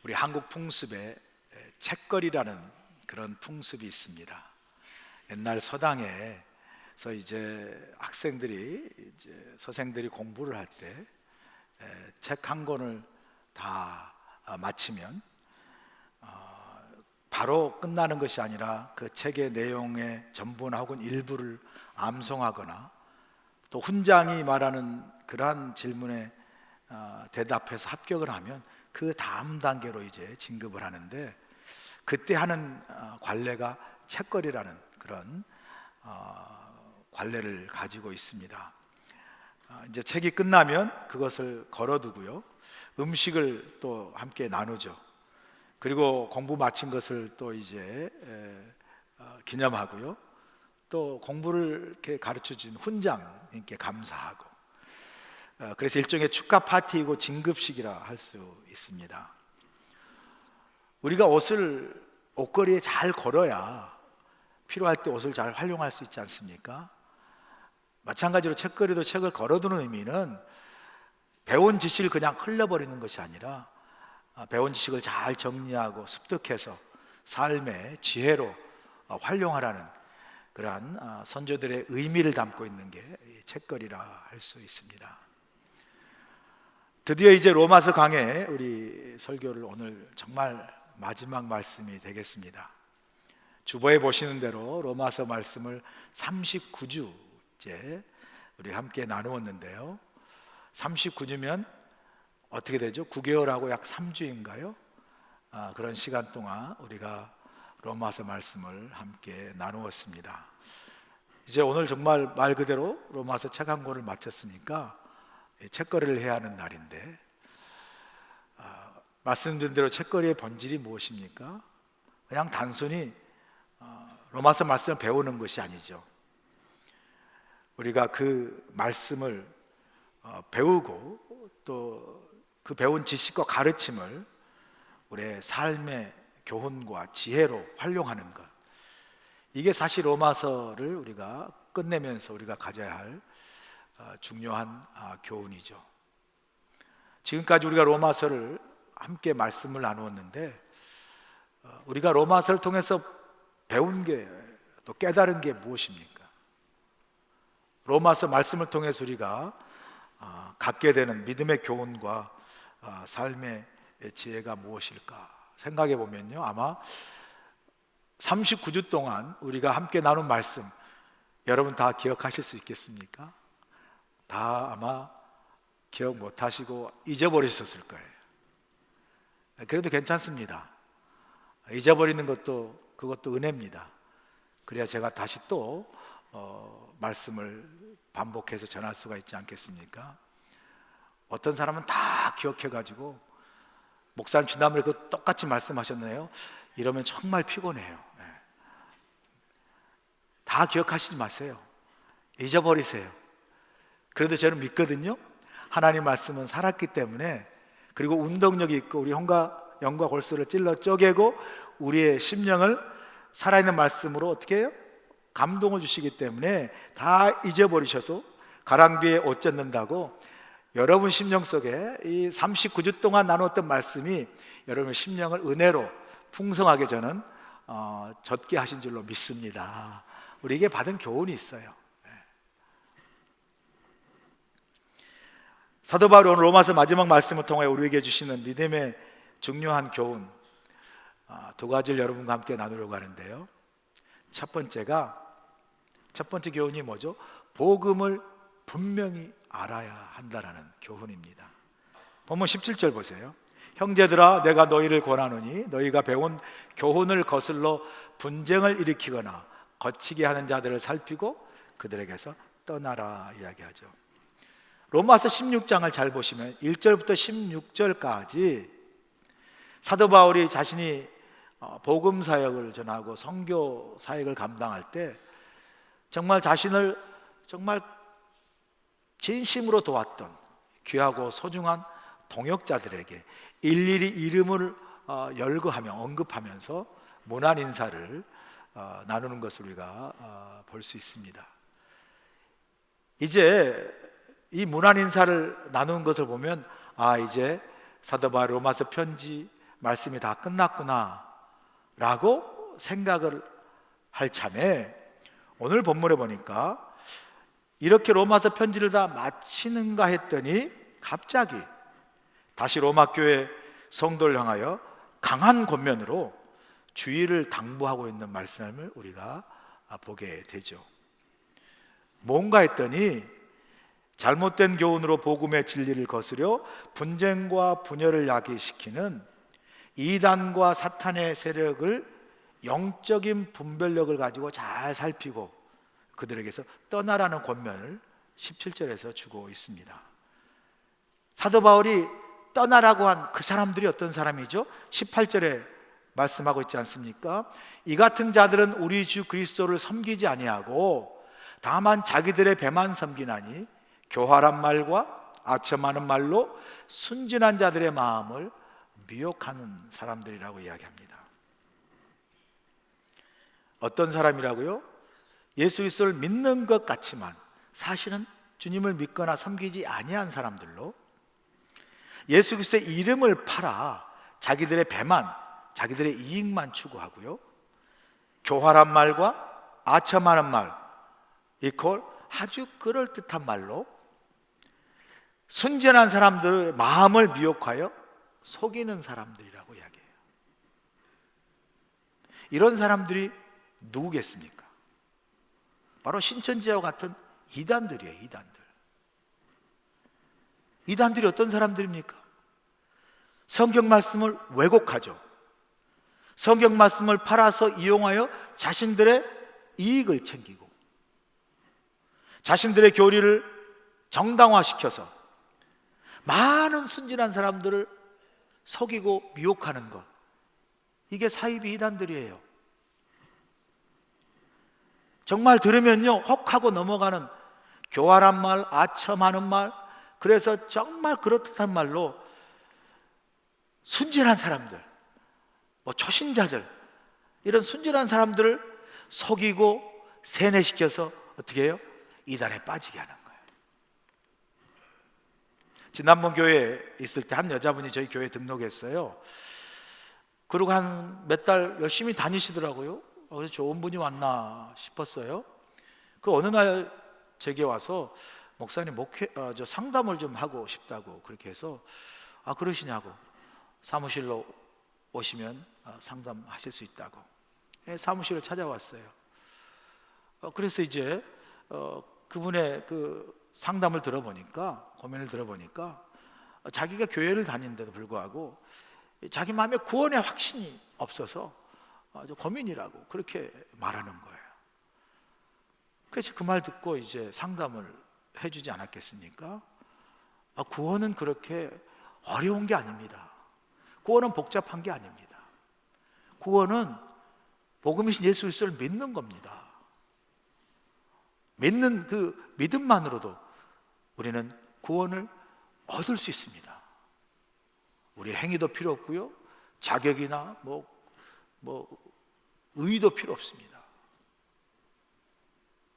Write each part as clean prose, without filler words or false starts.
우리 한국 풍습에 책거리라는 그런 풍습이 있습니다. 옛날 서당에서 이제 학생들이 서생들이 공부를 할 때 책 한 권을 다 마치면 바로 끝나는 것이 아니라 그 책의 내용의 전부나 혹은 일부를 암송하거나 또 훈장이 말하는 그러한 질문에 대답해서 합격을 하면 그 다음 단계로 이제 진급을 하는데, 그때 하는 관례가 책거리라는 그런 관례를 가지고 있습니다. 이제 책이 끝나면 그것을 걸어두고요, 음식을 또 함께 나누죠. 그리고 공부 마친 것을 또 이제 기념하고요, 또 공부를 이렇게 가르쳐 준 훈장님께 감사하고, 그래서 일종의 축하 파티이고 진급식이라 할 수 있습니다. 우리가 옷걸이에 잘 걸어야 필요할 때 옷을 잘 활용할 수 있지 않습니까? 마찬가지로 책거리도 책을 걸어두는 의미는 배운 지식을 그냥 흘려버리는 것이 아니라 배운 지식을 잘 정리하고 습득해서 삶의 지혜로 활용하라는 그러한 선조들의 의미를 담고 있는 게 책거리라 할 수 있습니다. 드디어 이제 로마서 강해 우리 설교를 오늘 정말 마지막 말씀이 되겠습니다. 주보에 보시는 대로 로마서 말씀을 39주째 우리 함께 나누었는데요, 39주면 어떻게 되죠? 9개월하고 약 3주인가요? 그런 시간 동안 우리가 로마서 말씀을 함께 나누었습니다. 이제 오늘 정말 말 그대로 로마서 책 한 권을 마쳤으니까 책거리를 해야 하는 날인데, 말씀드린 대로 책거리의 본질이 무엇입니까? 그냥 단순히 로마서 말씀을 배우는 것이 아니죠. 우리가 그 말씀을 배우고 또 그 배운 지식과 가르침을 우리의 삶의 교훈과 지혜로 활용하는 것, 이게 사실 로마서를 우리가 끝내면서 우리가 가져야 할 중요한 교훈이죠. 지금까지 우리가 로마서를 함께 말씀을 나누었는데, 우리가 로마서를 통해서 배운 게, 또 깨달은 게 무엇입니까? 로마서 말씀을 통해서 우리가 갖게 되는 믿음의 교훈과 삶의 지혜가 무엇일까 생각해 보면요, 아마 39주 동안 우리가 함께 나눈 말씀, 여러분 다 기억하실 수 있겠습니까? 다 아마 기억 못 하시고 잊어버리셨을 거예요. 그래도 괜찮습니다. 잊어버리는 것도 그것도 은혜입니다. 그래야 제가 다시 또 말씀을 반복해서 전할 수가 있지 않겠습니까? 어떤 사람은 다 기억해가지고 목사님 지난번에 그 똑같이 말씀하셨네요, 이러면 정말 피곤해요. 다 기억하시지 마세요. 잊어버리세요. 그래도 저는 믿거든요. 하나님 말씀은 살았기 때문에, 그리고 운동력이 있고 우리 영과 골수를 찔러 쪼개고 우리의 심령을 살아있는 말씀으로 어떻게 해요? 감동을 주시기 때문에 다 잊어버리셔서 가랑비에 옷 젖는다고 여러분 심령 속에 이 39주 동안 나눴던 말씀이 여러분의 심령을 은혜로 풍성하게 저는 젖게 하신 줄로 믿습니다. 우리에게 받은 교훈이 있어요. 사도 바울이 오늘 로마서 마지막 말씀을 통해 우리에게 주시는 믿음의 중요한 교훈 두 가지를 여러분과 함께 나누려고 하는데요, 첫 번째 교훈이 뭐죠? 복음을 분명히 알아야 한다라는 교훈입니다. 본문 17절 보세요. 형제들아, 내가 너희를 권하노니 너희가 배운 교훈을 거슬러 분쟁을 일으키거나 거치게 하는 자들을 살피고 그들에게서 떠나라 이야기하죠. 로마서 16장을 잘 보시면 1절부터 16절까지 사도 바울이 자신이 복음 사역을 전하고 선교 사역을 감당할 때 정말 자신을 정말 진심으로 도왔던 귀하고 소중한 동역자들에게 일일이 이름을 열거하며 언급하면서 문안 인사를 나누는 것을 우리가 볼 수 있습니다. 이제 이 문안 인사를 나누는 것을 보면 이제 사도 바울 로마서 편지 말씀이 다 끝났구나 라고 생각을 할 참에 오늘 본문에 보니까 이렇게 로마서 편지를 다 마치는가 했더니 갑자기 다시 로마 교회 성도를 향하여 강한 권면으로 주의를 당부하고 있는 말씀을 우리가 보게 되죠. 뭔가 했더니 잘못된 교훈으로 복음의 진리를 거스려 분쟁과 분열을 야기시키는 이단과 사탄의 세력을 영적인 분별력을 가지고 잘 살피고 그들에게서 떠나라는 권면을 17절에서 주고 있습니다. 사도 바울이 떠나라고 한 그 사람들이 어떤 사람이죠? 18절에 말씀하고 있지 않습니까? 이 같은 자들은 우리 주 그리스도를 섬기지 아니하고 다만 자기들의 배만 섬기나니 교활한 말과 아첨하는 말로 순진한 자들의 마음을 미혹하는 사람들이라고 이야기합니다. 어떤 사람이라고요? 예수 그리스도를 믿는 것 같지만 사실은 주님을 믿거나 섬기지 아니한 사람들로 예수 그리스도의 이름을 팔아 자기들의 배만, 자기들의 이익만 추구하고요, 교활한 말과 아첨하는 말 이퀄 아주 그럴듯한 말로 순진한 사람들의 마음을 미혹하여 속이는 사람들이라고 이야기해요. 이런 사람들이 누구겠습니까? 바로 신천지와 같은 이단들이에요. 이단들이 어떤 사람들입니까? 성경 말씀을 왜곡하죠. 성경 말씀을 팔아서 이용하여 자신들의 이익을 챙기고 자신들의 교리를 정당화시켜서 많은 순진한 사람들을 속이고 미혹하는 것, 이게 사이비 이단들이에요. 정말 들으면요 혹하고 넘어가는 교활한 말, 아첨하는 말, 그래서 정말 그렇듯한 말로 순진한 사람들, 초신자들, 이런 순진한 사람들을 속이고 세뇌시켜서 어떻게 해요? 이단에 빠지게 하는 거예요. 지난번 교회에 있을 때 한 여자분이 저희 교회에 등록했어요. 그리고 한 몇 달 열심히 다니시더라고요. 그래서 좋은 분이 왔나 싶었어요. 그 어느 날 제게 와서 목사님 저 상담을 좀 하고 싶다고 그렇게 해서 그러시냐고, 사무실로 오시면 상담하실 수 있다고 사무실을 찾아왔어요. 그래서 이제 그분의 그 상담을 들어보니까, 고민을 들어보니까 자기가 교회를 다니는데도 불구하고 자기 마음에 구원의 확신이 없어서 고민이라고 그렇게 말하는 거예요. 그래서 그 말 듣고 이제 상담을 해주지 않았겠습니까? 구원은 그렇게 어려운 게 아닙니다. 구원은 복잡한 게 아닙니다. 구원은 복음이신 예수 그리스도를 믿는 겁니다. 믿는 그 믿음만으로도 우리는 구원을 얻을 수 있습니다. 우리 행위도 필요 없고요, 자격이나 의의도 필요 없습니다.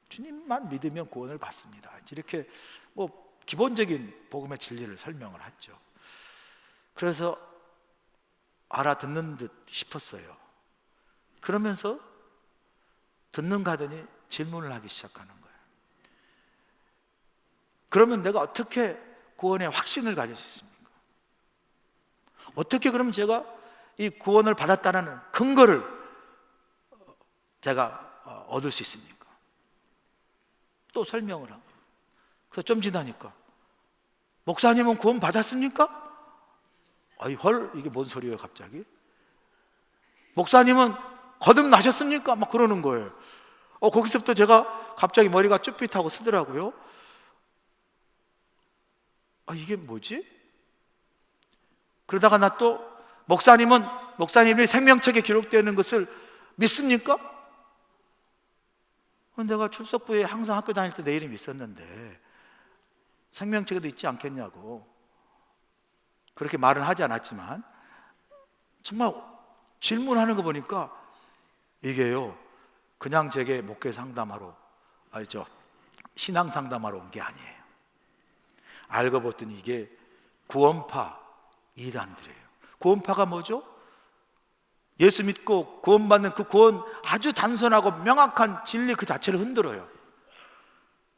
주님만 믿으면 구원을 받습니다. 이렇게 기본적인 복음의 진리를 설명을 하죠. 그래서 알아듣는 듯 싶었어요. 그러면서 듣는가 하더니 질문을 하기 시작하는 거예요. 그러면 내가 어떻게 구원의 확신을 가질 수 있습니까? 어떻게 그럼 제가 이 구원을 받았다는 근거를 제가 얻을 수 있습니까? 또 설명을 하고, 그래서 좀 지나니까 목사님은 구원 받았습니까? 헐, 이게 뭔 소리예요 갑자기? 목사님은 거듭나셨습니까? 막 그러는 거예요. 거기서부터 제가 갑자기 머리가 쭈삣하고 쓰더라고요. 이게 뭐지? 그러다가 나 또 목사님이 생명책에 기록되어 있는 것을 믿습니까? 내가 출석부에 항상 학교 다닐 때 내 이름이 있었는데 생명책에도 있지 않겠냐고 그렇게 말은 하지 않았지만, 정말 질문하는 거 보니까 이게요 그냥 제게 목회 상담하러, 신앙 상담하러 온 게 아니에요. 알고 봤더니 이게 구원파 이단들이에요. 구원파가 뭐죠? 예수 믿고 구원받는 그 구원, 아주 단순하고 명확한 진리 그 자체를 흔들어요.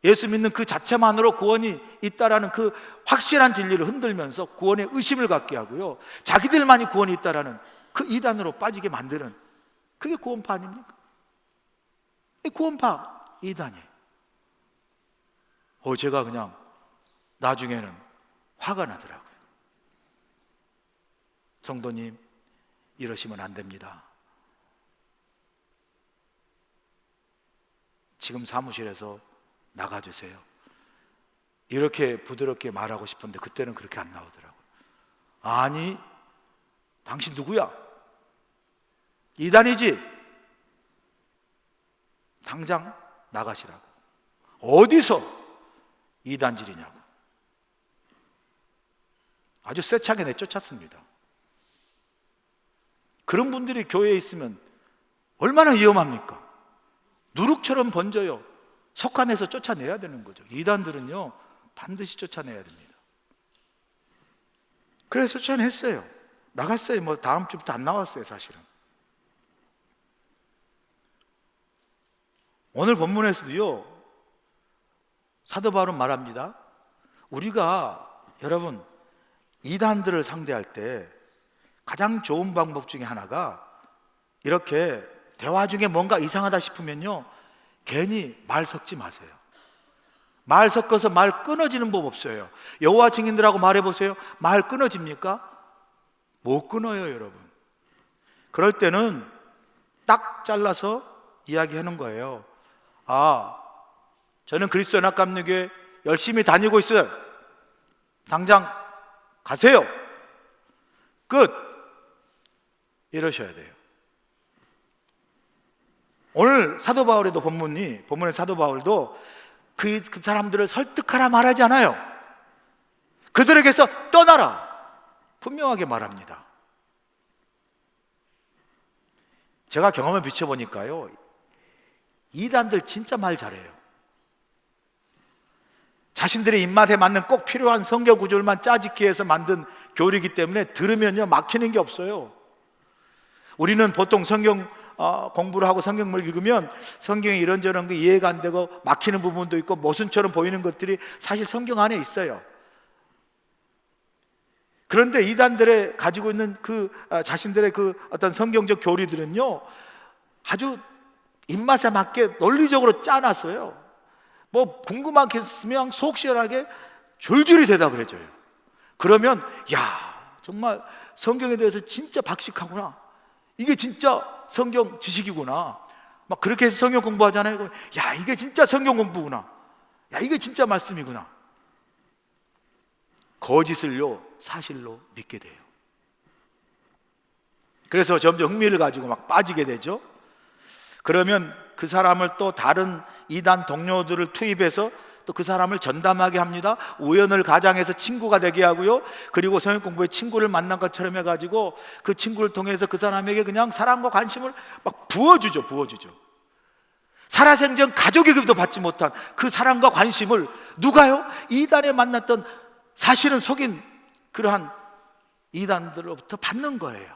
예수 믿는 그 자체만으로 구원이 있다라는 그 확실한 진리를 흔들면서 구원에 의심을 갖게 하고요, 자기들만이 구원이 있다라는 그 이단으로 빠지게 만드는, 그게 구원파 아닙니까? 이 구원파 이단이에요. 제가 그냥 나중에는 화가 나더라고요. 성도님, 이러시면 안 됩니다. 지금 사무실에서 나가주세요. 이렇게 부드럽게 말하고 싶은데 그때는 그렇게 안 나오더라고요. 아니, 당신 누구야? 이단이지? 당장 나가시라고. 어디서 이단질이냐고. 아주 세차게 내쫓았습니다. 그런 분들이 교회에 있으면 얼마나 위험합니까? 누룩처럼 번져요. 속한해서 쫓아내야 되는 거죠. 이단들은요, 반드시 쫓아내야 됩니다. 그래서 쫓아냈어요. 나갔어요. 뭐 다음 주부터 안 나왔어요, 사실은. 오늘 본문에서도요, 사도 바울은 말합니다. 우리가, 여러분, 이단들을 상대할 때 가장 좋은 방법 중에 하나가, 이렇게 대화 중에 뭔가 이상하다 싶으면요, 괜히 말 섞지 마세요. 말 섞어서 말 끊어지는 법 없어요. 여호와 증인들하고 말해보세요. 말 끊어집니까? 못 끊어요, 여러분. 그럴 때는 딱 잘라서 이야기하는 거예요. 저는 그리스도 연합감리교회 열심히 다니고 있어요. 당장 가세요. 끝. 이러셔야 돼요. 오늘 사도 바울에도 본문의 사도 바울도 그 사람들을 설득하라 말하지 않아요. 그들에게서 떠나라 분명하게 말합니다. 제가 경험을 비춰보니까요, 이단들 진짜 말 잘해요. 자신들의 입맛에 맞는 꼭 필요한 성경 구절만 짜집기 위해서 만든 교리이기 때문에 들으면요, 막히는 게 없어요. 우리는 보통 성경 공부를 하고 성경을 읽으면 성경에 이런저런 게 이해가 안 되고 막히는 부분도 있고 모순처럼 보이는 것들이 사실 성경 안에 있어요. 그런데 이단들의 가지고 있는 그 자신들의 그 어떤 성경적 교리들은요, 아주 입맛에 맞게 논리적으로 짜놨어요. 뭐 궁금한 게 있으면 속 시원하게 줄줄이 대답을 해줘요. 그러면 정말 성경에 대해서 진짜 박식하구나, 이게 진짜 성경 지식이구나, 막 그렇게 해서 성경 공부하잖아요. 이게 진짜 성경 공부구나, 이게 진짜 말씀이구나. 거짓을요, 사실로 믿게 돼요. 그래서 점점 흥미를 가지고 막 빠지게 되죠. 그러면 그 사람을 또 다른 이단 동료들을 투입해서 또 그 사람을 전담하게 합니다. 우연을 가장해서 친구가 되게 하고요, 그리고 성경 공부에 친구를 만난 것처럼 해가지고 그 친구를 통해서 그 사람에게 그냥 사랑과 관심을 막 부어주죠. 살아생전 가족에게도 받지 못한 그 사랑과 관심을 누가요? 이단에 만났던, 사실은 속인 그러한 이단들로부터 받는 거예요.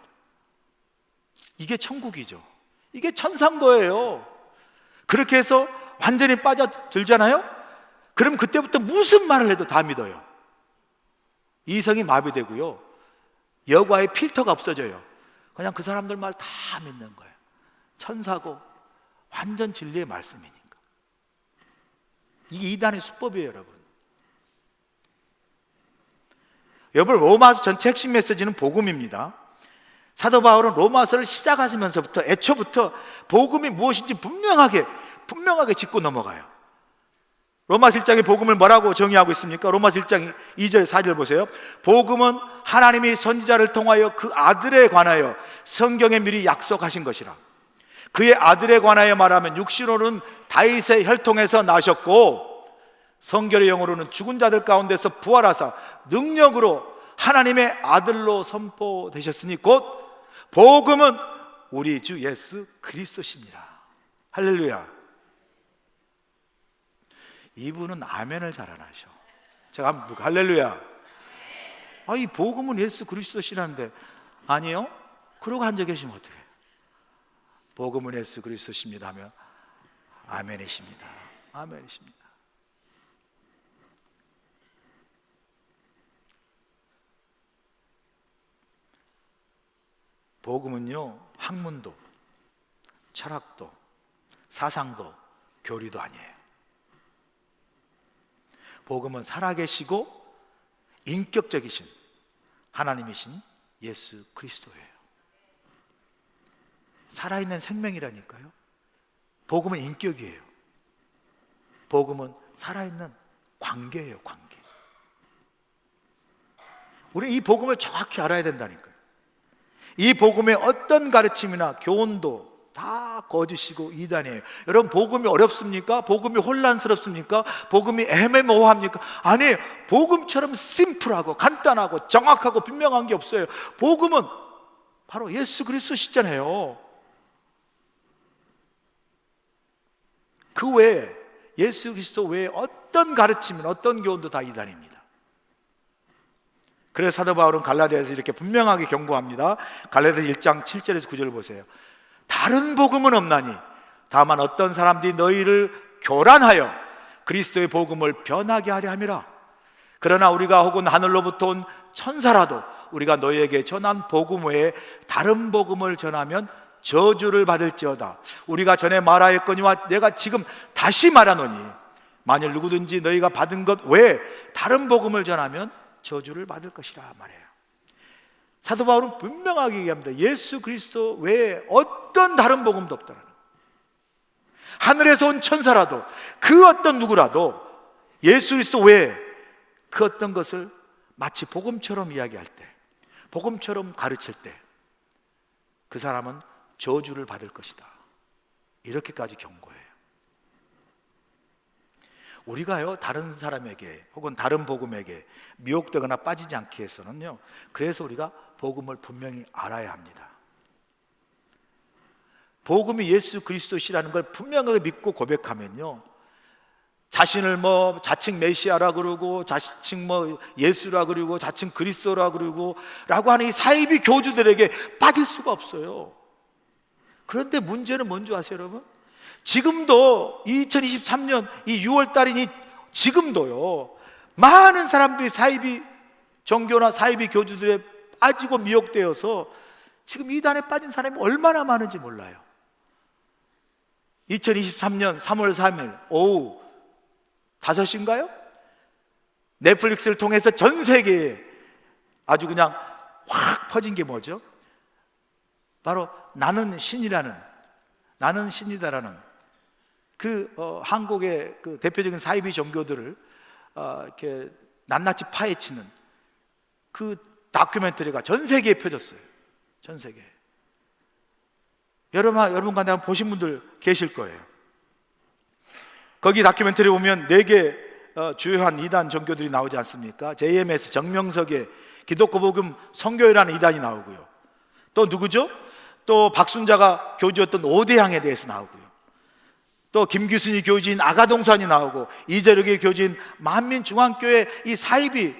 이게 천국이죠. 이게 천사인 거예요. 그렇게 해서 완전히 빠져들잖아요. 그럼 그때부터 무슨 말을 해도 다 믿어요. 이성이 마비되고요, 여과의 필터가 없어져요. 그냥 그 사람들 말 다 믿는 거예요. 천사고 완전 진리의 말씀이니까. 이게 이단의 수법이에요, 여러분. 여러분, 로마서 전체 핵심 메시지는 복음입니다. 사도 바울은 로마서를 시작하시면서부터 애초부터 복음이 무엇인지 분명하게 짚고 넘어가요. 로마서 1장의 복음을 뭐라고 정의하고 있습니까? 로마서 1장 2절 4절 보세요. 복음은 하나님이 선지자를 통하여 그 아들에 관하여 성경에 미리 약속하신 것이라. 그의 아들에 관하여 말하면 육신으로는 다윗의 혈통에서 나셨고 성결의 영으로는 죽은 자들 가운데서 부활하사 능력으로 하나님의 아들로 선포되셨으니 곧 복음은 우리 주 예수 그리스도시니라. 할렐루야. 이분은 아멘을 잘 안 하셔. 제가 한번 할렐루야. 이 복음은 예수 그리스도시라는데 아니요? 그러고 앉아 계시면 어떡해? 복음은 예수 그리스도십니다 하며 아멘이십니다. 아멘이십니다. 복음은요, 학문도, 철학도, 사상도, 교리도 아니에요. 복음은 살아계시고 인격적이신 하나님이신 예수 그리스도예요. 살아있는 생명이라니까요. 복음은 인격이에요. 복음은 살아있는 관계예요, 관계. 우리 이 복음을 정확히 알아야 된다니까요. 이 복음의 어떤 가르침이나 교훈도 다 거짓이고 이단이에요. 여러분, 복음이 어렵습니까? 복음이 혼란스럽습니까? 복음이 애매모호합니까? 아니에요. 복음처럼 심플하고 간단하고 정확하고 분명한 게 없어요. 복음은 바로 예수 그리스도시잖아요. 그 외에, 예수 그리스도 외에 어떤 가르침이나 어떤 교훈도 다 이단입니다. 그래서 사도 바울은 갈라디아에서 이렇게 분명하게 경고합니다. 갈라디아 1장 7절에서 9절을 보세요. 다른 복음은 없나니 다만 어떤 사람들이 너희를 교란하여 그리스도의 복음을 변하게 하려 함이라. 그러나 우리가 혹은 하늘로부터 온 천사라도 우리가 너희에게 전한 복음 외에 다른 복음을 전하면 저주를 받을지어다. 우리가 전에 말하였거니와 내가 지금 다시 말하노니 만일 누구든지 너희가 받은 것 외에 다른 복음을 전하면 저주를 받을 것이라 말해요. 사도 바울은 분명하게 얘기합니다. 예수 그리스도 외에 어떤 다른 복음도 없다는 거예요. 하늘에서 온 천사라도 그 어떤 누구라도 예수 그리스도 외에 그 어떤 것을 마치 복음처럼 이야기할 때, 복음처럼 가르칠 때 그 사람은 저주를 받을 것이다. 이렇게까지 경고해요. 우리가요, 다른 사람에게 혹은 다른 복음에게 미혹되거나 빠지지 않기 위해서는요, 그래서 우리가 복음을 분명히 알아야 합니다. 복음이 예수 그리스도시라는 걸 분명하게 믿고 고백하면요, 자신을 자칭 메시아라 그러고 자칭 예수라 그러고 자칭 그리스도라 그러고 라고 하는 이 사이비 교주들에게 빠질 수가 없어요. 그런데 문제는 뭔지 아세요, 여러분? 지금도 2023년 이 6월 달이니 지금도요, 많은 사람들이 사이비 종교나 사이비 교주들에 빠지고 미혹되어서 지금 이단에 빠진 사람이 얼마나 많은지 몰라요. 2023년 3월 3일 오후 5시인가요? 넷플릭스를 통해서 전 세계에 아주 그냥 확 퍼진 게 뭐죠? 바로 나는 신이다라는 한국의 그 대표적인 사이비 종교들을 이렇게 낱낱이 파헤치는 그 다큐멘터리가 전 세계에 펴졌어요. 전 세계. 여러분 간에 한번 보신 분들 계실 거예요. 거기 다큐멘터리 보면 4개 주요한 이단 종교들이 나오지 않습니까? JMS 정명석의 기독교 복음 선교회라는 이단이 나오고요. 또 누구죠? 또 박순자가 교주였던 오대양에 대해서 나오고요. 또 김규순이 교주인 아가동산이 나오고 이재력의 교주인 만민중앙교회 이 사이비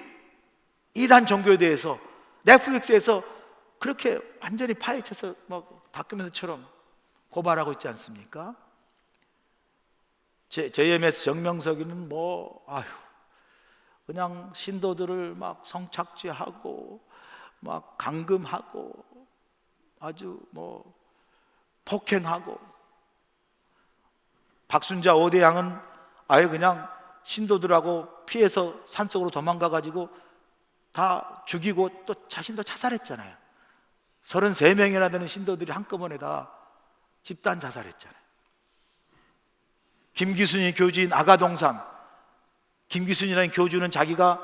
이단 종교에 대해서 넷플릭스에서 그렇게 완전히 파헤쳐서 다큐멘터리처럼 고발하고 있지 않습니까? JMS 정명석이는 그냥 신도들을 막 성착취하고 막 감금하고 아주 폭행하고, 박순자 오대양은 아예 그냥 신도들하고 피해서 산속으로 도망가가지고 다 죽이고 또 자신도 자살했잖아요. 33명이나 되는 신도들이 한꺼번에 다 집단 자살했잖아요. 김기순이 교주인 아가동산, 김기순이라는 교주는 자기가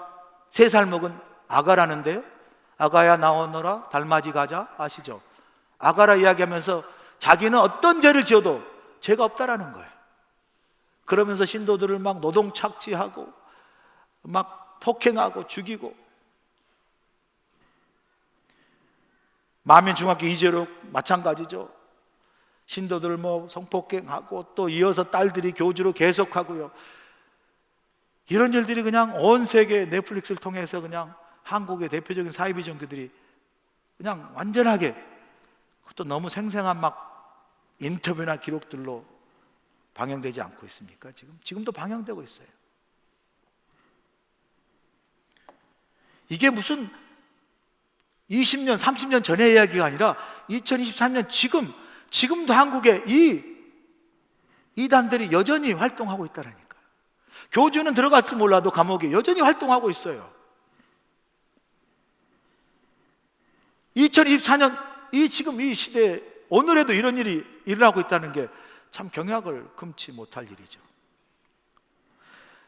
3살 먹은 아가라는데요, 아가야 나오너라 달맞이 가자 아시죠? 아가라 이야기하면서 자기는 어떤 죄를 지어도 죄가 없다라는 거예요. 그러면서 신도들을 막 노동 착취하고 막 폭행하고 죽이고, 만민중학교 이재록 마찬가지죠. 신도들을 성폭행하고 또 이어서 딸들이 교주로 계속하고요. 이런 일들이 그냥 온 세계 넷플릭스를 통해서 그냥 한국의 대표적인 사이비 종교들이 그냥 완전하게, 또 너무 생생한 인터뷰나 기록들로 방영되지 않고 있습니까? 지금도 방영되고 있어요. 이게 무슨 20년, 30년 전의 이야기가 아니라 2023년 지금도 한국에 이 이단들이 여전히 활동하고 있다라니까요. 교주는 들어갔을 몰라도 감옥에 여전히 활동하고 있어요. 2024년 지금 이 시대에 오늘에도 이런 일이 일어나고 있다는 게 참 경악을 금치 못할 일이죠.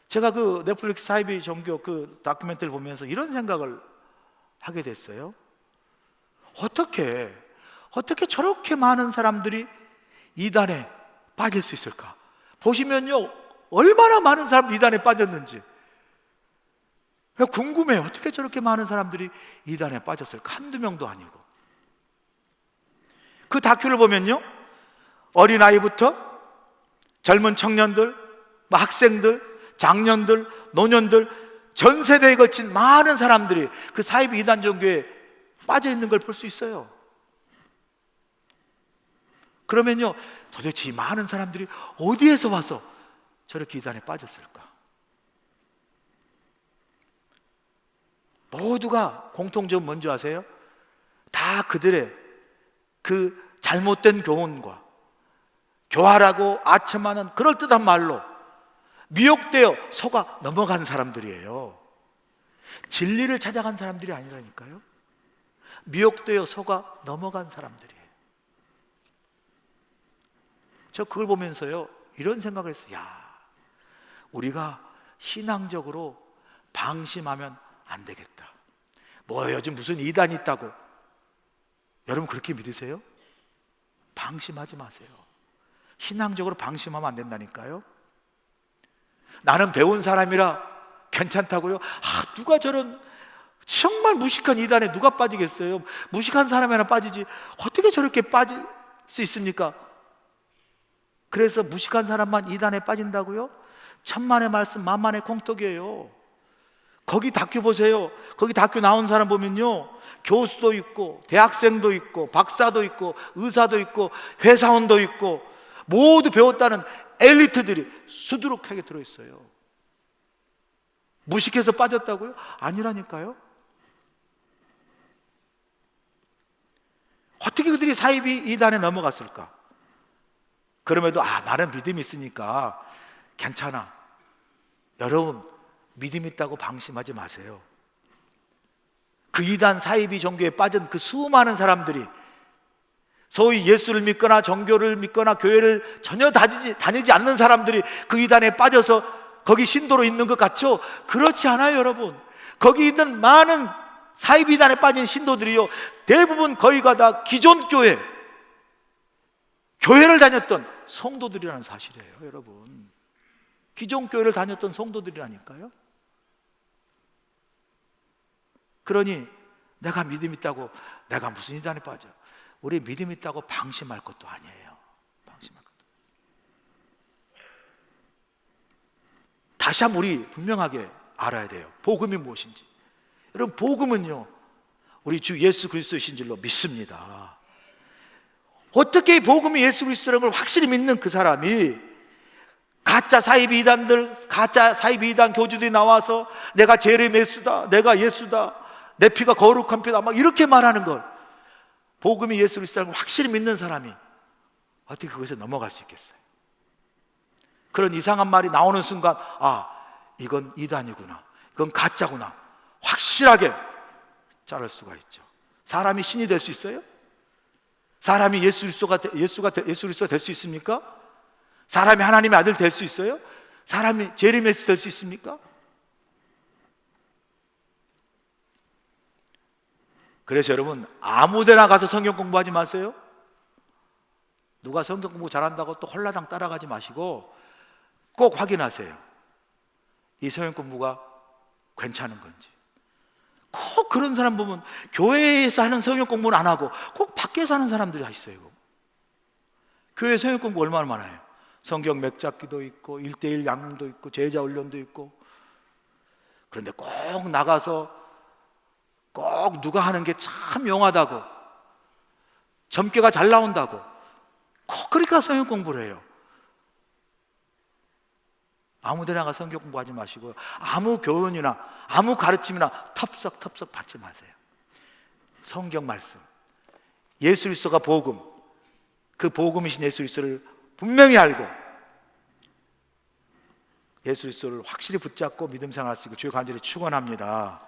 제가 그 넷플릭스 사이비 종교 그 다큐멘터리를 보면서 이런 생각을 하게 됐어요. 어떻게 저렇게 많은 사람들이 이단에 빠질 수 있을까? 보시면요, 얼마나 많은 사람들이 이단에 빠졌는지 궁금해요. 어떻게 저렇게 많은 사람들이 이단에 빠졌을까? 한두 명도 아니고. 그 다큐를 보면요, 어린아이부터 젊은 청년들, 학생들, 장년들, 노년들, 전 세대에 걸친 많은 사람들이 그 사이비 이단 종교에 빠져 있는 걸 볼 수 있어요. 그러면요, 도대체 이 많은 사람들이 어디에서 와서 저렇게 이단에 빠졌을까? 모두가 공통점 뭔지 아세요? 다 그들의 그 잘못된 교훈과 교활하고 아첨하는 그럴듯한 말로 미혹되어 속아 넘어간 사람들이에요. 진리를 찾아간 사람들이 아니라니까요. 미혹되어 속아 넘어간 사람들이에요. 저 그걸 보면서요, 이런 생각을 했어요. 우리가 신앙적으로 방심하면 안 되겠다. 요즘 무슨 이단이 있다고. 여러분 그렇게 믿으세요? 방심하지 마세요. 신앙적으로 방심하면 안 된다니까요. 나는 배운 사람이라 괜찮다고요? 누가 저런 정말 무식한 이단에 누가 빠지겠어요? 무식한 사람이나 빠지지 어떻게 저렇게 빠질 수 있습니까? 그래서 무식한 사람만 이단에 빠진다고요? 천만의 말씀 만만의 콩떡이에요. 거기 다큐 보세요. 거기 다큐 나온 사람 보면요, 교수도 있고 대학생도 있고 박사도 있고 의사도 있고 회사원도 있고 모두 배웠다는 엘리트들이 수두룩하게 들어있어요. 무식해서 빠졌다고요? 아니라니까요. 어떻게 그들이 사이비 이단에 넘어갔을까? 그럼에도 나는 믿음이 있으니까 괜찮아. 여러분, 믿음 있다고 방심하지 마세요. 그 이단 사이비 종교에 빠진 그 수많은 사람들이 소위 예수를 믿거나 종교를 믿거나 교회를 전혀 다니지 않는 사람들이 그 이단에 빠져서 거기 신도로 있는 것 같죠? 그렇지 않아요, 여러분. 거기 있는 많은 사이비 이단에 빠진 신도들이요, 대부분 거의가 다 기존 교회를 다녔던 성도들이라는 사실이에요, 여러분. 기존 교회를 다녔던 성도들이라니까요. 그러니 내가 믿음 있다고 내가 무슨 이단에 빠져? 우리 믿음 있다고 방심할 것도 아니에요. 방심할 것도. 다시 한번 우리 분명하게 알아야 돼요. 복음이 무엇인지. 여러분, 복음은요, 우리 주 예수 그리스도이신 줄로 믿습니다. 어떻게 복음이 예수 그리스도라는 걸 확실히 믿는 그 사람이 가짜 사이비 이단 교주들이 나와서 내가 제레메스다, 내가 예수다, 내 피가 거룩한 피다, 막 이렇게 말하는 걸, 복음이 예수 그리스도라는 걸 확실히 믿는 사람이 어떻게 그것에 넘어갈 수 있겠어요? 그런 이상한 말이 나오는 순간 이건 이단이구나, 이건 가짜구나, 확실하게 자를 수가 있죠. 사람이 신이 될 수 있어요? 사람이 예수 그리스도가 될 수 있습니까? 사람이 하나님의 아들 될 수 있어요? 사람이 제레미야 될 수 있습니까? 그래서 여러분, 아무데나 가서 성경 공부하지 마세요. 누가 성경 공부 잘한다고 또 홀라당 따라가지 마시고 꼭 확인하세요. 이 성경 공부가 괜찮은 건지. 꼭 그런 사람 보면 교회에서 하는 성경 공부는 안 하고 꼭 밖에서 하는 사람들이 다 있어요. 교회 성경 공부 얼마나 많아요. 성경 맥잡기도 있고 1:1 양육도 있고 제자 훈련도 있고. 그런데 꼭 나가서 꼭 누가 하는 게 참 용하다고, 점괘가 잘 나온다고 꼭 그러니까 성경 공부를 해요. 아무 데나 가 성경 공부하지 마시고요, 아무 교훈이나 아무 가르침이나 텁썩텁썩 받지 마세요. 성경 말씀, 예수 그리스도가 복음, 그 복음이신 예수 그리스도를 분명히 알고 예수 그리스도를 확실히 붙잡고 믿음 생활할 수 있고 주의 간절히 축원합니다.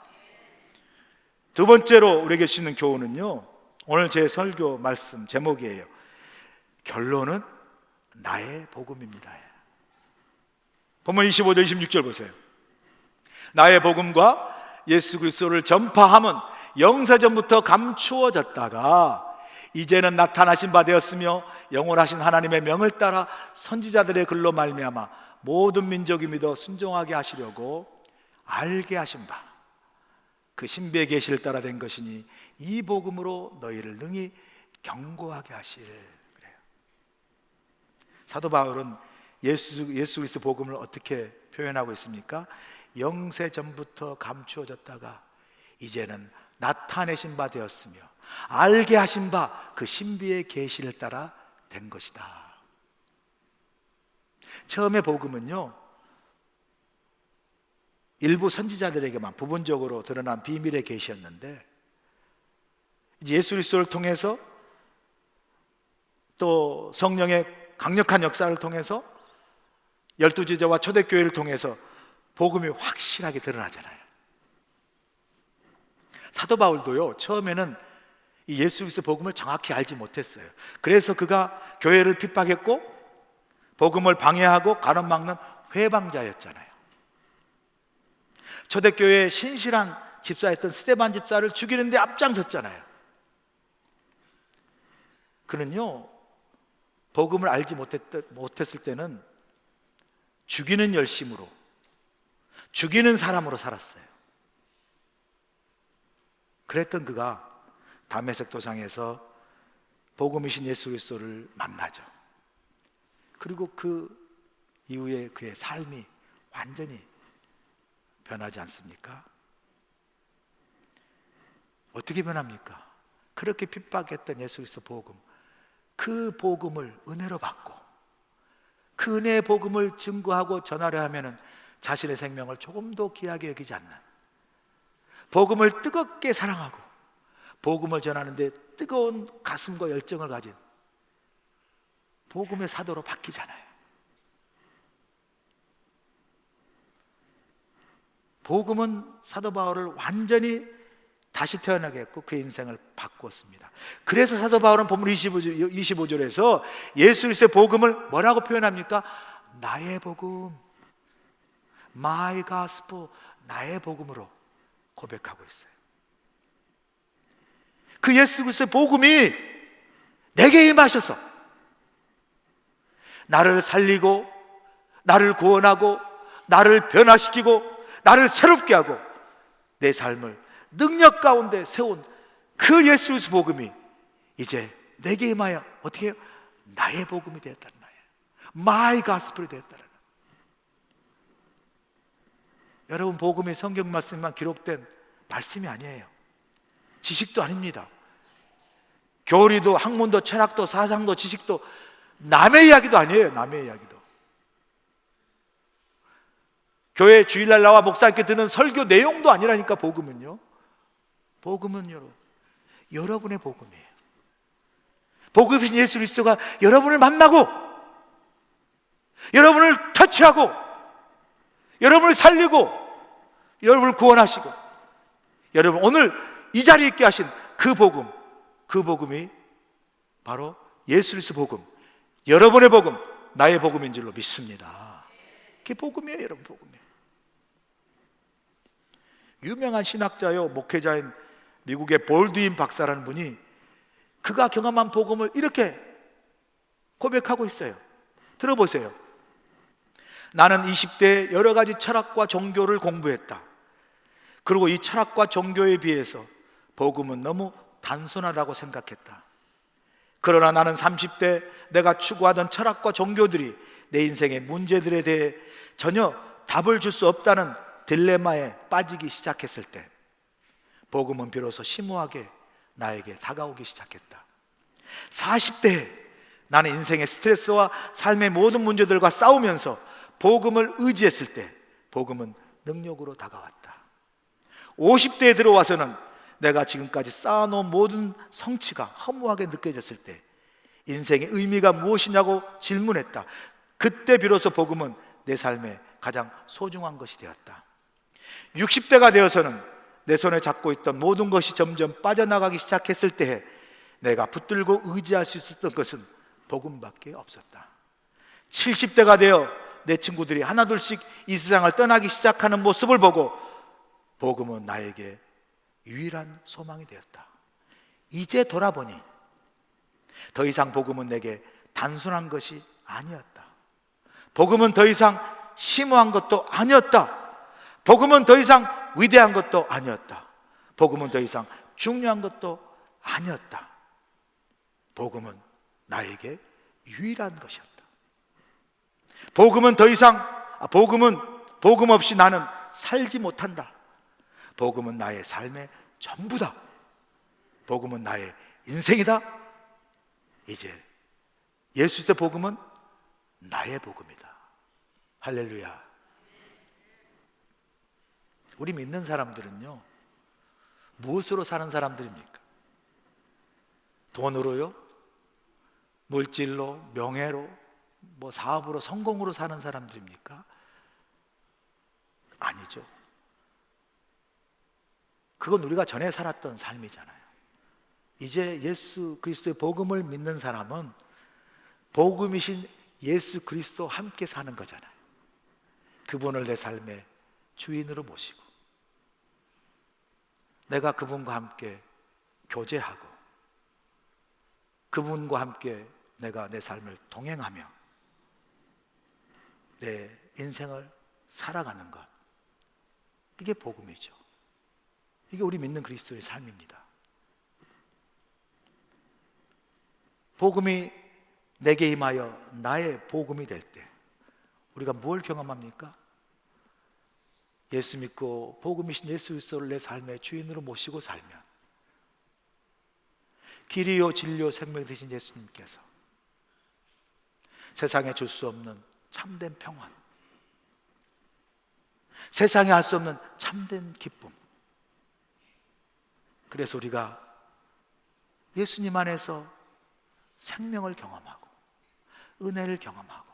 두 번째로 우리에게 주시는 교훈은요, 오늘 제 설교 말씀 제목이에요. 결론은 나의 복음입니다. 본문 25절 26절 보세요. 나의 복음과 예수 그리스도를 전파함은 영세전부터 감추어졌다가 이제는 나타나신 바 되었으며 영원하신 하나님의 명을 따라 선지자들의 글로 말미암아 모든 민족이 믿어 순종하게 하시려고 알게 하신 바 그 신비의 계시를 따라 된 것이니 이 복음으로 너희를 능히 경고하게 하실. 그래요. 사도 바울은 예수 그리스도 복음을 어떻게 표현하고 있습니까? 영세 전부터 감추어졌다가 이제는 나타내신 바 되었으며 알게 하신 바 그 신비의 계시를 따라 된 것이다. 처음에 복음은요, 일부 선지자들에게만 부분적으로 드러난 비밀의 계시였는데 이제 예수 그리스도를 통해서 또 성령의 강력한 역사를 통해서 12제자와 초대교회를 통해서 복음이 확실하게 드러나잖아요. 사도 바울도요, 처음에는 이 예수 그리스도 복음을 정확히 알지 못했어요. 그래서 그가 교회를 핍박했고 복음을 방해하고 가로막는 회방자였잖아요. 초대교회의 신실한 집사였던 스데반 집사를 죽이는 데 앞장섰잖아요. 그는요, 복음을 알지 못했을 때는 죽이는 열심으로, 죽이는 사람으로 살았어요. 그랬던 그가 다메섹 도상에서 복음이신 예수 그리스도를 만나죠. 그리고 그 이후에 그의 삶이 완전히 변하지 않습니까? 어떻게 변합니까? 그렇게 핍박했던 예수 그리스도 복음, 그 복음을 은혜로 받고 그 은혜의 복음을 증거하고 전하려 하면은 자신의 생명을 조금 더 귀하게 여기지 않는, 복음을 뜨겁게 사랑하고 복음을 전하는데 뜨거운 가슴과 열정을 가진 복음의 사도로 바뀌잖아요. 복음은 사도 바울을 완전히 다시 태어나게 했고 그의 인생을 바꾸었습니다. 그래서 사도 바울은 본문 25절에서 예수 그리스도의 복음을 뭐라고 표현합니까? 나의 복음, My Gospel, 나의 복음으로 고백하고 있어요. 그 예수 그리스도의 복음이 내게 임하셔서 나를 살리고 나를 구원하고 나를 변화시키고 나를 새롭게 하고 내 삶을 능력 가운데 세운 그 예수 그리스도 복음이 이제 내게 임하여 어떻게 해요? 나의 복음이 되었다는 거예요. My Gospel이 되었다는 거예요. 여러분, 복음이 성경 말씀만 기록된 말씀이 아니에요. 지식도 아닙니다. 교리도 학문도 철학도 사상도 지식도 남의 이야기도 아니에요. 남의 이야기도. 교회 주일날 나와 목사님께 듣는 설교 내용도 아니라니까. 복음은요, 복음은 여러분의 복음이에요. 복음이신 예수 그리스도가 여러분을 만나고 여러분을 터치하고 여러분을 살리고 여러분을 구원하시고 여러분 오늘 이 자리에 있게 하신 그 복음, 그 복음이 바로 예수 그리스도 복음, 여러분의 복음, 나의 복음인 줄로 믿습니다. 그게 복음이에요. 여러분, 복음이에요. 유명한 신학자요 목회자인 미국의 볼드윈 박사라는 분이 그가 경험한 복음을 이렇게 고백하고 있어요. 들어보세요. 나는 20대에 여러 가지 철학과 종교를 공부했다. 그리고 이 철학과 종교에 비해서 복음은 너무 단순하다고 생각했다. 그러나 나는 30대 내가 추구하던 철학과 종교들이 내 인생의 문제들에 대해 전혀 답을 줄 수 없다는 딜레마에 빠지기 시작했을 때 복음은 비로소 심오하게 나에게 다가오기 시작했다. 40대에 나는 인생의 스트레스와 삶의 모든 문제들과 싸우면서 복음을 의지했을 때 복음은 능력으로 다가왔다. 50대에 들어와서는 내가 지금까지 쌓아놓은 모든 성취가 허무하게 느껴졌을 때 인생의 의미가 무엇이냐고 질문했다. 그때 비로소 복음은 내 삶의 가장 소중한 것이 되었다. 60대가 되어서는 내 손에 잡고 있던 모든 것이 점점 빠져나가기 시작했을 때에 내가 붙들고 의지할 수 있었던 것은 복음밖에 없었다. 70대가 되어 내 친구들이 하나둘씩 이 세상을 떠나기 시작하는 모습을 보고 복음은 나에게 유일한 소망이 되었다. 이제 돌아보니 더 이상 복음은 내게 단순한 것이 아니었다. 복음은 더 이상 심오한 것도 아니었다. 복음은 더 이상 위대한 것도 아니었다. 복음은 더 이상 중요한 것도 아니었다. 복음은 나에게 유일한 것이었다. 복음은 더 이상 복음 없이 나는 살지 못한다. 복음은 나의 삶의 전부다. 복음은 나의 인생이다. 이제 예수의 복음은 나의 복음이다. 할렐루야. 우리 믿는 사람들은요, 무엇으로 사는 사람들입니까? 돈으로요? 물질로? 명예로? 사업으로? 성공으로 사는 사람들입니까? 아니죠. 그건 우리가 전에 살았던 삶이잖아요. 이제 예수 그리스도의 복음을 믿는 사람은 복음이신 예수 그리스도와 함께 사는 거잖아요. 그분을 내 삶의 주인으로 모시고 내가 그분과 함께 교제하고 그분과 함께 내가 내 삶을 동행하며 내 인생을 살아가는 것, 이게 복음이죠. 이게 우리 믿는 그리스도의 삶입니다. 복음이 내게 임하여 나의 복음이 될 때 우리가 뭘 경험합니까? 예수 믿고 복음이신 예수 그리스도를 내 삶의 주인으로 모시고 살면 길이요 진리요 생명 되신 예수님께서 세상에 줄 수 없는 참된 평안, 세상에 할 수 없는 참된 기쁨, 그래서 우리가 예수님 안에서 생명을 경험하고 은혜를 경험하고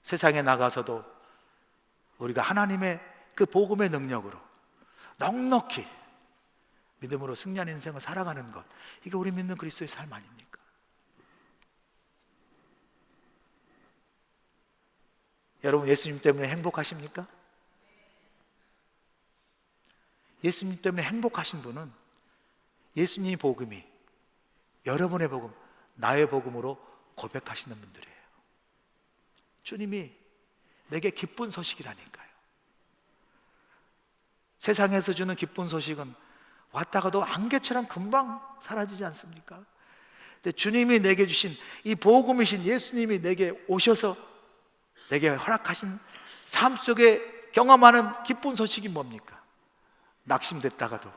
세상에 나가서도 우리가 하나님의 그 복음의 능력으로 넉넉히 믿음으로 승리하는 인생을 살아가는 것, 이게 우리 믿는 그리스도의 삶 아닙니까? 여러분, 예수님 때문에 행복하십니까? 예수님 때문에 행복하신 분은 예수님의 복음이 여러분의 복음, 나의 복음으로 고백하시는 분들이에요. 주님이 내게 기쁜 소식이라니까요. 세상에서 주는 기쁜 소식은 왔다가도 안개처럼 금방 사라지지 않습니까? 근데 주님이 내게 주신 이 복음이신 예수님이 내게 오셔서 내게 허락하신 삶 속에 경험하는 기쁜 소식이 뭡니까? 낙심됐다가도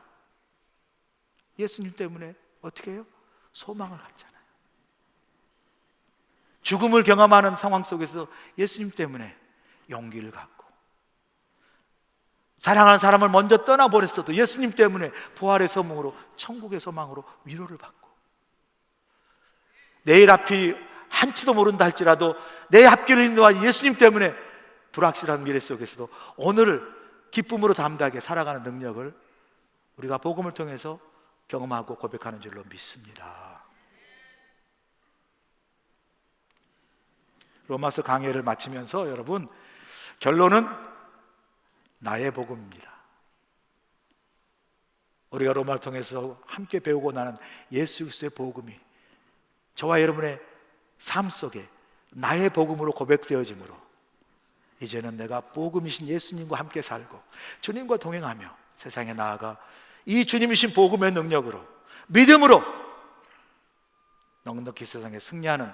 예수님 때문에 어떻게 해요? 소망을 갖잖아요. 죽음을 경험하는 상황 속에서 예수님 때문에 용기를 갖고, 사랑하는 사람을 먼저 떠나버렸어도 예수님 때문에 부활의 소망으로, 천국의 소망으로 위로를 받고, 내일 앞이 한치도 모른다 할지라도 내 앞길을 인도하신 예수님 때문에 불확실한 미래 속에서도 오늘을 기쁨으로 담대하게 살아가는 능력을 우리가 복음을 통해서 경험하고 고백하는 줄로 믿습니다. 로마서 강해를 마치면서 여러분, 결론은 나의 복음입니다. 우리가 로마를 통해서 함께 배우고 나는 예수 그리스도의 복음이 저와 여러분의 삶 속에 나의 복음으로 고백되어지므로 이제는 내가 복음이신 예수님과 함께 살고 주님과 동행하며 세상에 나아가 이 주님이신 복음의 능력으로, 믿음으로 넉넉히 세상에 승리하는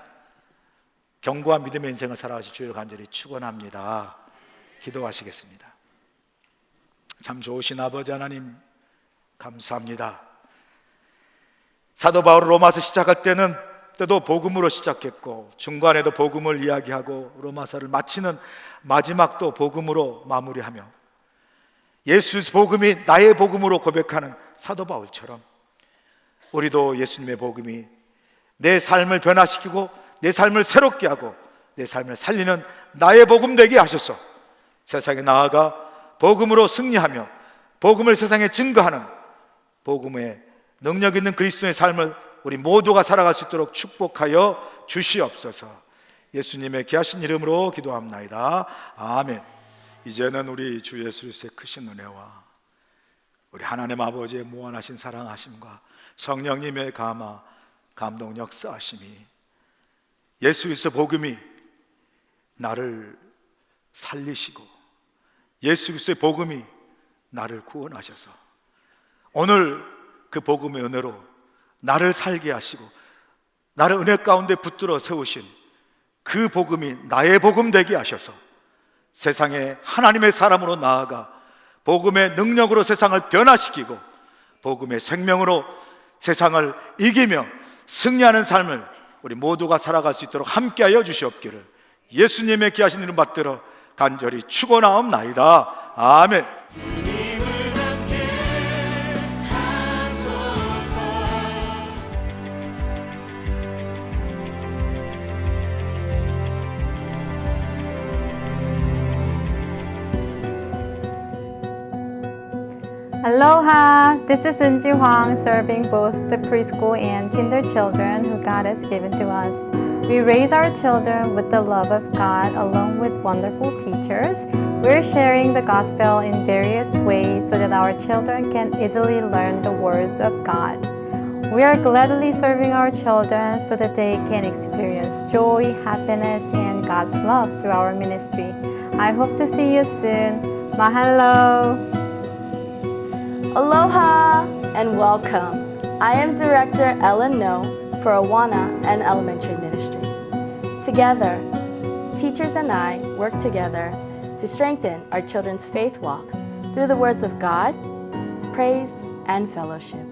견고한 믿음의 인생을 살아가실 주를 간절히 축원합니다. 기도하시겠습니다. 참 좋으신 아버지 하나님, 감사합니다. 사도 바울 로마서 시작할 때는 때도 복음으로 시작했고 중간에도 복음을 이야기하고 로마서를 마치는 마지막도 복음으로 마무리하며 예수 복음이 나의 복음으로 고백하는 사도 바울처럼 우리도 예수님의 복음이 내 삶을 변화시키고 내 삶을 새롭게 하고 내 삶을 살리는 나의 복음 되게 하셔서 세상에 나아가 복음으로 승리하며 복음을 세상에 증거하는 복음의 능력 있는 그리스도의 삶을 우리 모두가 살아갈 수 있도록 축복하여 주시옵소서. 예수님의 귀하신 이름으로 기도합나이다. 아멘. 이제는 우리 주 예수 그리스도의 크신 은혜와 우리 하나님 아버지의 무한하신 사랑하심과 성령님의 감동 역사하심이 예수 그리스도 복음이 나를 살리시고 예수 그리스도의 복음이 나를 구원하셔서 오늘 그 복음의 은혜로 나를 살게 하시고 나를 은혜 가운데 붙들어 세우신 그 복음이 나의 복음 되게 하셔서 세상에 하나님의 사람으로 나아가 복음의 능력으로 세상을 변화시키고 복음의 생명으로 세상을 이기며 승리하는 삶을 우리 모두가 살아갈 수 있도록 함께하여 주시옵기를 예수님의 귀하신 이름 받들어 간절히 축원하옵나이다. 아멘. Aloha! This is Sunji Huang, serving both the preschool and kinder children who God has given to us. We raise our children with the love of God along with wonderful teachers. We're sharing the gospel in various ways so that our children can easily learn the words of God. We are gladly serving our children so that they can experience joy, happiness, and God's love through our ministry. I hope to see you soon. Mahalo! Aloha and welcome. I am Director Ellen No for Awana and Elementary Ministry. Together, teachers and I work together to strengthen our children's faith walks through the words of God, praise, and fellowship.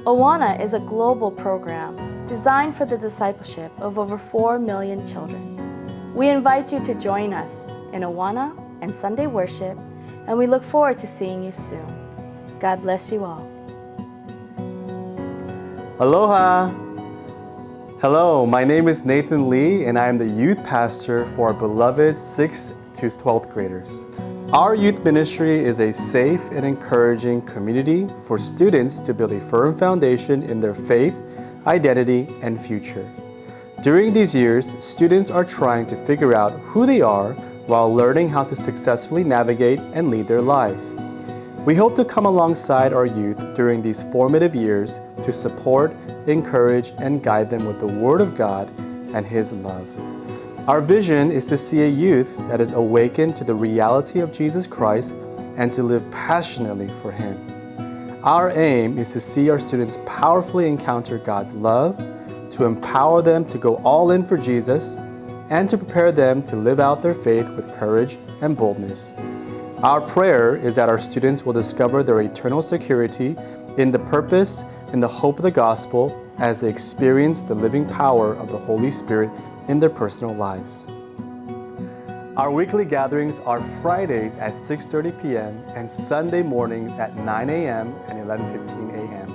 Awana is a global program designed for the discipleship of over 4 million children. We invite you to join us in Awana and Sunday worship, and we look forward to seeing you soon. God bless you all. Aloha! Hello, my name is Nathan Lee, and I am the youth pastor for our beloved 6th to 12th graders. Our youth ministry is a safe and encouraging community for students to build a firm foundation in their faith, identity, and future. During these years, students are trying to figure out who they are while learning how to successfully navigate and lead their lives. We hope to come alongside our youth during these formative years to support, encourage, and guide them with the Word of God and His love. Our vision is to see a youth that is awakened to the reality of Jesus Christ and to live passionately for Him. Our aim is to see our students powerfully encounter God's love, to empower them to go all in for Jesus, and to prepare them to live out their faith with courage and boldness. Our prayer is that our students will discover their eternal security in the purpose and the hope of the gospel as they experience the living power of the Holy Spirit in their personal lives. Our weekly gatherings are Fridays at 6:30 p.m. and Sunday mornings at 9 a.m. and 11:15 a.m.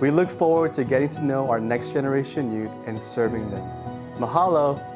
We look forward to getting to know our next generation youth and serving them. Mahalo!